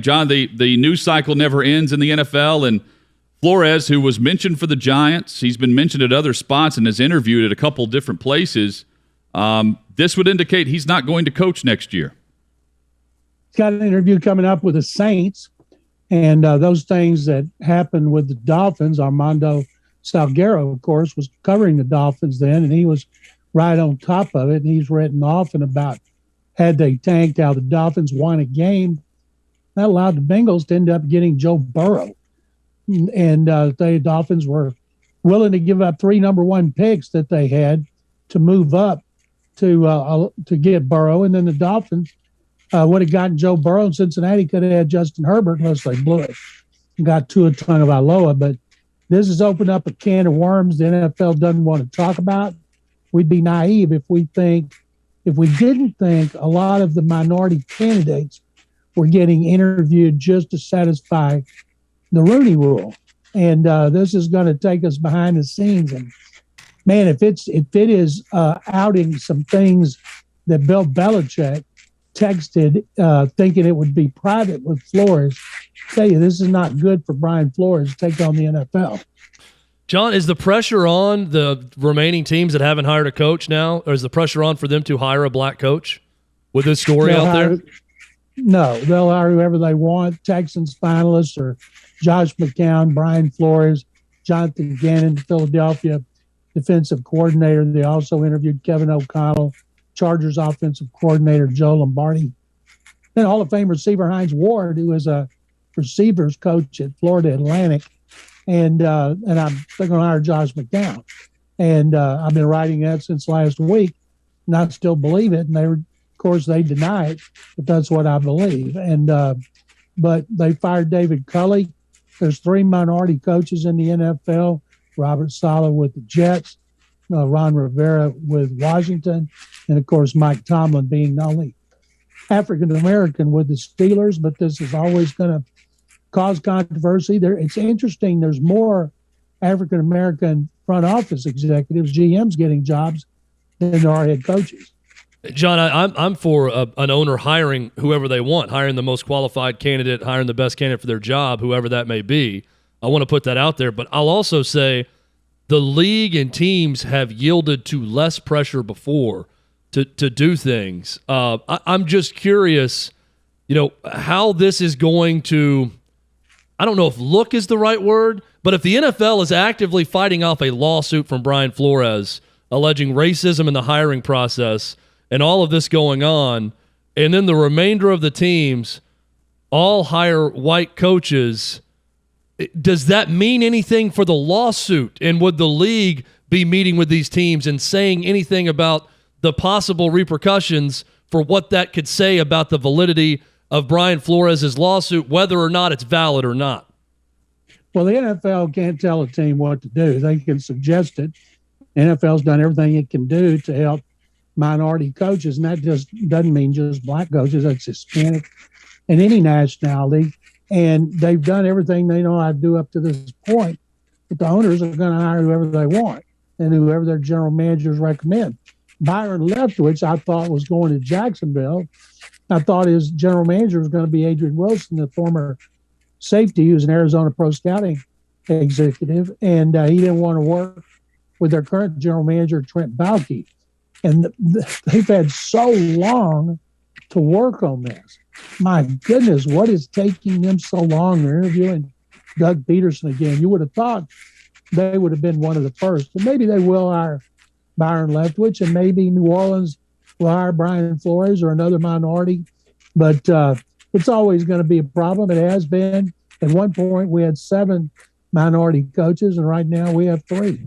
John, the news cycle never ends in the NFL, and Flores, who was mentioned for the Giants, he's been mentioned at other spots and is interviewed at a couple different places. This would indicate he's not going to coach next year. He's got an interview coming up with the Saints, and those things that happened with the Dolphins, Armando Salguero, of course, was covering the Dolphins then, and he was right on top of it, and he's written often about had they tanked, how the Dolphins won a game. That allowed the Bengals to end up getting Joe Burrow. And the Dolphins were willing to give up 3 number 1 picks that they had to move up to get Burrow. And then the Dolphins would have gotten Joe Burrow, and Cincinnati could have had Justin Herbert unless they blew it and got Tua Tagovailoa. But this has opened up a can of worms the NFL doesn't want to talk about. We'd be naive if we didn't think a lot of the minority candidates were getting interviewed just to satisfy the Rooney Rule. And this is going to take us behind the scenes. And man, if it is outing some things that Bill Belichick texted, thinking it would be private with Flores, I tell you, this is not good for Brian Flores to take on the NFL. John, is the pressure on the remaining teams that haven't hired a coach now, or is the pressure on for them to hire a black coach with this story out there? No, they'll hire whoever they want. Texans finalists or Josh McCown, Brian Flores, Jonathan Gannon, Philadelphia defensive coordinator. They also interviewed Kevin O'Connell, Chargers offensive coordinator Joe Lombardi, then Hall of Fame receiver Hines Ward, who is a receivers coach at Florida Atlantic, and they're going to hire Josh McCown. And I've been writing that since last week, and I still believe it. And of course, they deny it, but that's what I believe. And but they fired David Culley. There's 3 minority coaches in the NFL: Robert Saleh with the Jets, Ron Rivera with Washington, and of course Mike Tomlin being the only African American with the Steelers. But this is always going to cause controversy. It's interesting. There's more African American front office executives, GMs, getting jobs than there are head coaches. John, I'm for an owner hiring whoever they want, hiring the most qualified candidate, hiring the best candidate for their job, whoever that may be. I want to put that out there. But I'll also say the league and teams have yielded to less pressure before to do things. I'm just curious, how this is going to, I don't know if look is the right word, but if the NFL is actively fighting off a lawsuit from Brian Flores alleging racism in the hiring process and all of this going on, and then the remainder of the teams all hire white coaches, does that mean anything for the lawsuit? And would the league be meeting with these teams and saying anything about the possible repercussions for what that could say about the validity of Brian Flores' lawsuit, whether or not it's valid or not? Well, the NFL can't tell a team what to do. They can suggest it. NFL's done everything it can do to help minority coaches, and that just doesn't mean just black coaches. That's Hispanic and any nationality. And they've done everything they know how to do up to this point. But the owners are going to hire whoever they want and whoever their general managers recommend. Byron Leftwich, I thought, was going to Jacksonville. I thought his general manager was going to be Adrian Wilson, the former safety who's an Arizona Pro Scouting executive, and he didn't want to work with their current general manager, Trent Baalke. And they've had so long to work on this. My goodness, what is taking them so long? They're interviewing Doug Peterson again. You would have thought they would have been one of the first. And maybe they will hire Byron Leftwich, and maybe New Orleans will hire Brian Flores or another minority. But it's always going to be a problem. It has been. At one point, we had 7 minority coaches, and right now we have 3.